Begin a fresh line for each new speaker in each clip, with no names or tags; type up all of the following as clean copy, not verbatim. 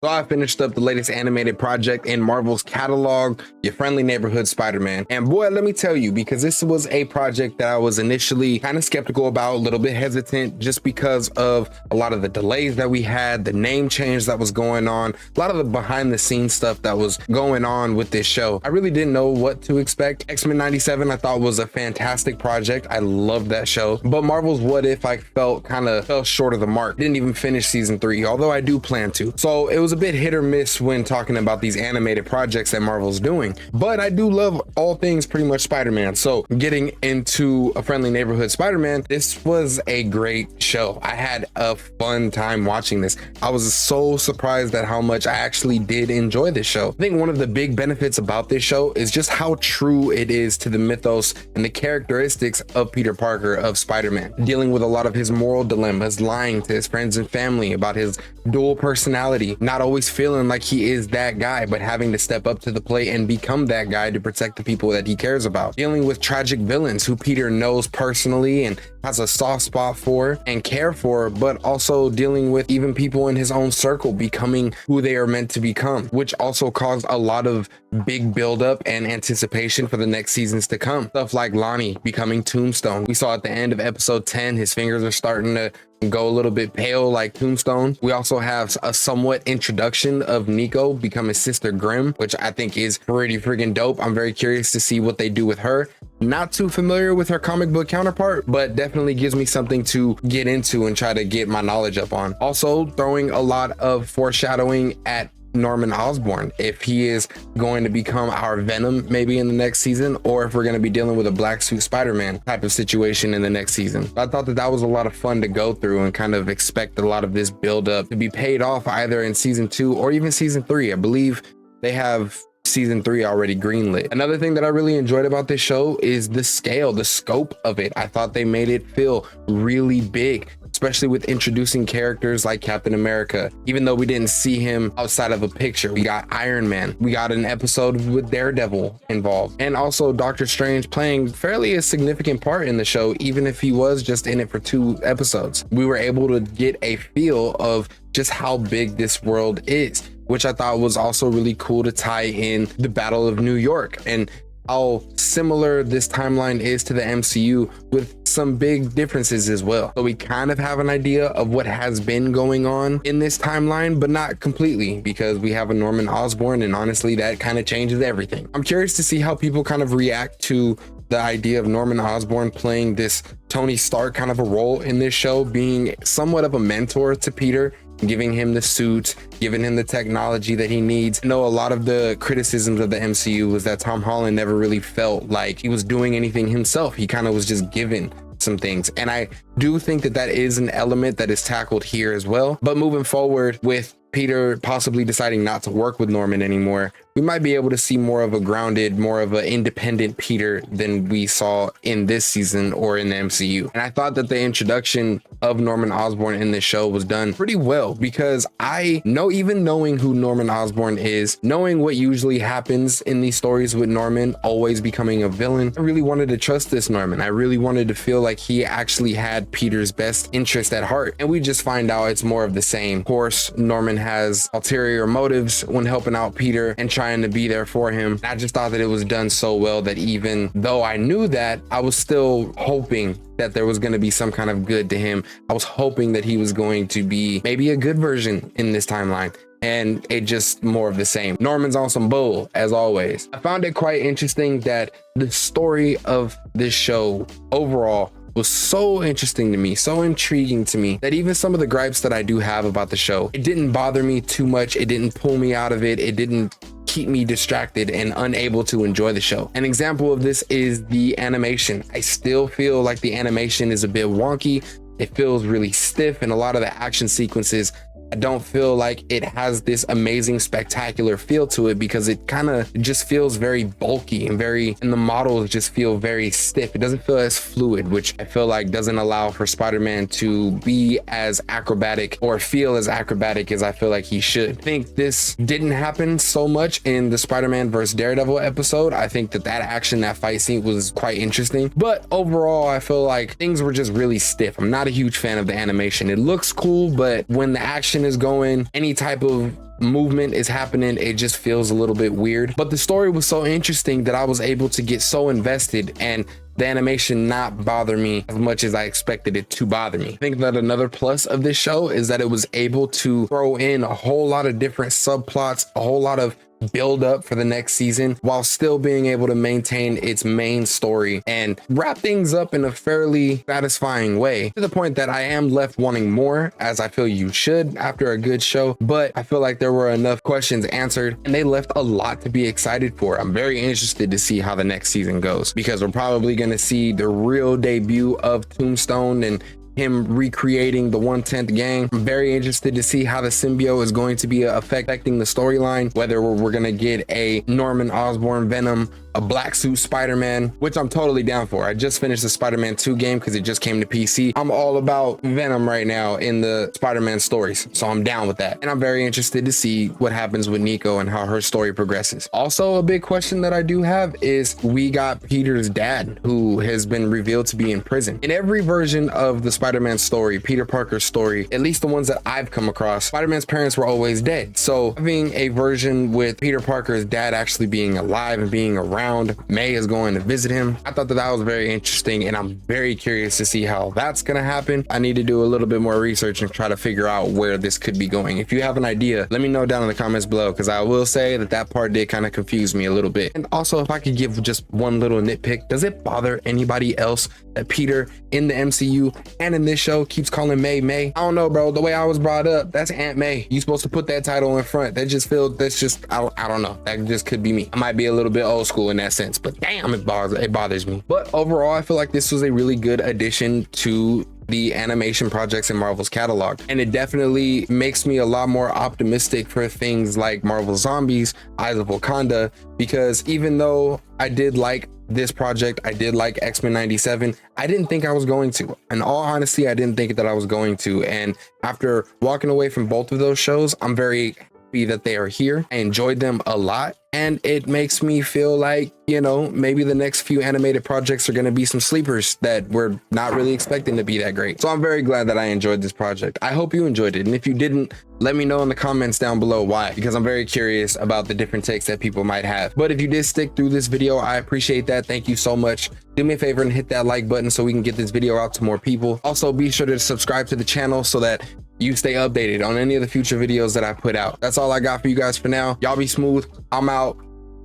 So I finished up the latest animated project in Marvel's catalog, Your Friendly Neighborhood Spider-Man. And boy, let me tell you, because this was a project that I was initially kind of skeptical about, a little bit hesitant, just because of a lot of the delays that we had, the name change that was going on, a lot of the behind the scenes stuff that was going on with this show. I really didn't know what to expect. X-Men 97 I thought was a fantastic project. I loved that show. But Marvel's What If I felt kind of fell short of the mark. Didn't even finish season 3, although I do plan to. So it was a bit hit or miss when talking about these animated projects that Marvel's doing, but I do love all things pretty much Spider-Man. So getting into A Friendly Neighborhood Spider-Man, this was a great show. I had a fun time watching this. I was so surprised at how much I actually did enjoy this show. I think one of the big benefits about this show is just how true it is to the mythos and the characteristics of Peter Parker, of Spider-Man, dealing with a lot of his moral dilemmas, lying to his friends and family about his dual personality, not always feeling like he is that guy, but having to step up to the plate and become that guy to protect the people that he cares about, dealing with tragic villains who Peter knows personally and has a soft spot for and care for, but also dealing with even people in his own circle becoming who they are meant to become, which also caused a lot of big buildup and anticipation for the next seasons to come. Stuff like Lonnie becoming Tombstone. We saw at the end of episode 10, his fingers are starting to go a little bit pale like Tombstone. We also have a somewhat introduction of Nico becoming Sister Grimm, which I think is pretty freaking dope. I'm very curious to see what they do with her. Not too familiar with her comic book counterpart, but definitely gives me something to get into and try to get my knowledge up on. Also throwing a lot of foreshadowing at Norman Osborn, if he is going to become our Venom maybe in the next season, or if we're going to be dealing with a black suit Spider-Man type of situation in the next season. I thought that that was a lot of fun to go through and kind of expect a lot of this build up to be paid off either in season 2 or even season 3. I believe they have season 3 already greenlit. Another thing that I really enjoyed about this show is the scale, the scope of it. I thought they made it feel really big, especially with introducing characters like Captain America. Even though we didn't see him outside of a picture, we got Iron Man, we got an episode with Daredevil involved, and also Doctor Strange playing fairly a significant part in the show, even if he was just in it for 2 episodes. We were able to get a feel of just how big this world is, which I thought was also really cool to tie in the Battle of New York and how similar this timeline is to the MCU, with some big differences as well. So we kind of have an idea of what has been going on in this timeline, but not completely, because we have a Norman Osborn, and honestly that kind of changes everything. I'm curious to see how people kind of react to the idea of Norman Osborn playing this Tony Stark kind of a role in this show, being somewhat of a mentor to Peter, giving him the suit, giving him the technology that he needs. I know a lot of the criticisms of the MCU was that Tom Holland never really felt like he was doing anything himself. He kind of was just given some things. And I do think that that is an element that is tackled here as well. But moving forward with Peter possibly deciding not to work with Norman anymore, we might be able to see more of a grounded, more of an independent Peter than we saw in this season or in the MCU. And I thought that the introduction of Norman Osborn in this show was done pretty well, because I know, even knowing who Norman Osborn is, knowing what usually happens in these stories with Norman always becoming a villain, I really wanted to trust this Norman. I really wanted to feel like he actually had Peter's best interest at heart. And we just find out it's more of the same. Of course, Norman has ulterior motives when helping out Peter and trying to be there for him. I just thought that it was done so well that even though I knew that, I was still hoping that there was going to be some kind of good to him. I was hoping that he was going to be maybe a good version in this timeline, and it just more of the same. Norman's on some bull, as always. I found it quite interesting that the story of this show overall was so interesting to me, so intriguing to me, that even some of the gripes that I do have about the show, it didn't bother me too much. It didn't pull me out of it. It didn't keep me distracted and unable to enjoy the show. An example of this is the animation. I still feel like the animation is a bit wonky. It feels really stiff, and a lot of the action sequences, I don't feel like it has this amazing spectacular feel to it, because it kind of just feels very bulky and the models just feel very stiff. It doesn't feel as fluid, which I feel like doesn't allow for Spider-Man to be as acrobatic or feel as acrobatic as I feel like he should. I think this didn't happen so much in the Spider-Man vs. Daredevil episode. I think that action, that fight scene was quite interesting, but overall I feel like things were just really stiff. I'm not a huge fan of the animation. It looks cool, but when the action is going, any type of movement is happening, it just feels a little bit weird. But the story was so interesting that I was able to get so invested and the animation not bother me as much as I expected it to bother me. I think that another plus of this show is that it was able to throw in a whole lot of different subplots, a whole lot of build up for the next season, while still being able to maintain its main story and wrap things up in a fairly satisfying way, to the point that I am left wanting more, as I feel you should after a good show. But I feel like there were enough questions answered and they left a lot to be excited for. I'm very interested to see how the next season goes, because we're probably going to see the real debut of Tombstone and him recreating the 1/10 gang. I'm very interested to see how the symbiote is going to be affecting the storyline, whether we're going to get a Norman Osborn Venom, a black suit Spider-Man, which I'm totally down for. I just finished the Spider-Man 2 game because it just came to PC. I'm all about Venom right now in the Spider-Man stories, so I'm down with that. And I'm very interested to see what happens with Nico and how her story progresses. Also, a big question that I do have is we got Peter's dad, who has been revealed to be in prison. In every version of the Spider-Man story, Peter Parker's story, at least the ones that I've come across, Spider-Man's parents were always dead. So having a version with Peter Parker's dad actually being alive and being around, May is going to visit him, I thought that that was very interesting, and I'm very curious to see how that's going to happen. I need to do a little bit more research and try to figure out where this could be going. If you have an idea, let me know down in the comments below, because I will say that that part did kind of confuse me a little bit. And also, if I could give just one little nitpick, does it bother anybody else that Peter in the MCU and in this show keeps calling May May? I don't know, bro. The way I was brought up, that's Aunt May. You supposed to put that title in front. That just feels, that's just, I don't know. That just could be me. I might be a little bit old school in that sense, but damn, it bothers me. But overall, I feel like this was a really good addition to the animation projects in Marvel's catalog, and it definitely makes me a lot more optimistic for things like Marvel Zombies, Eyes of Wakanda, because even though I did like this project, I did like X-Men 97, I didn't think I was going to. In all honesty, I didn't think that I was going to, and after walking away from both of those shows, I'm very happy that they are here. I enjoyed them a lot, and it makes me feel like, you know, maybe the next few animated projects are going to be some sleepers that we're not really expecting to be that great. So I'm very glad that I enjoyed this project. I hope you enjoyed it, and if you didn't, let me know in the comments down below why, because I'm very curious about the different takes that people might have. But if you did stick through this video, I appreciate that. Thank you so much. Do me a favor and hit that like button so we can get this video out to more people. Also, be sure to subscribe to the channel so that you stay updated on any of the future videos that I put out. That's all I got for you guys for now. Y'all be smooth. I'm out.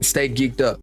Stay geeked up.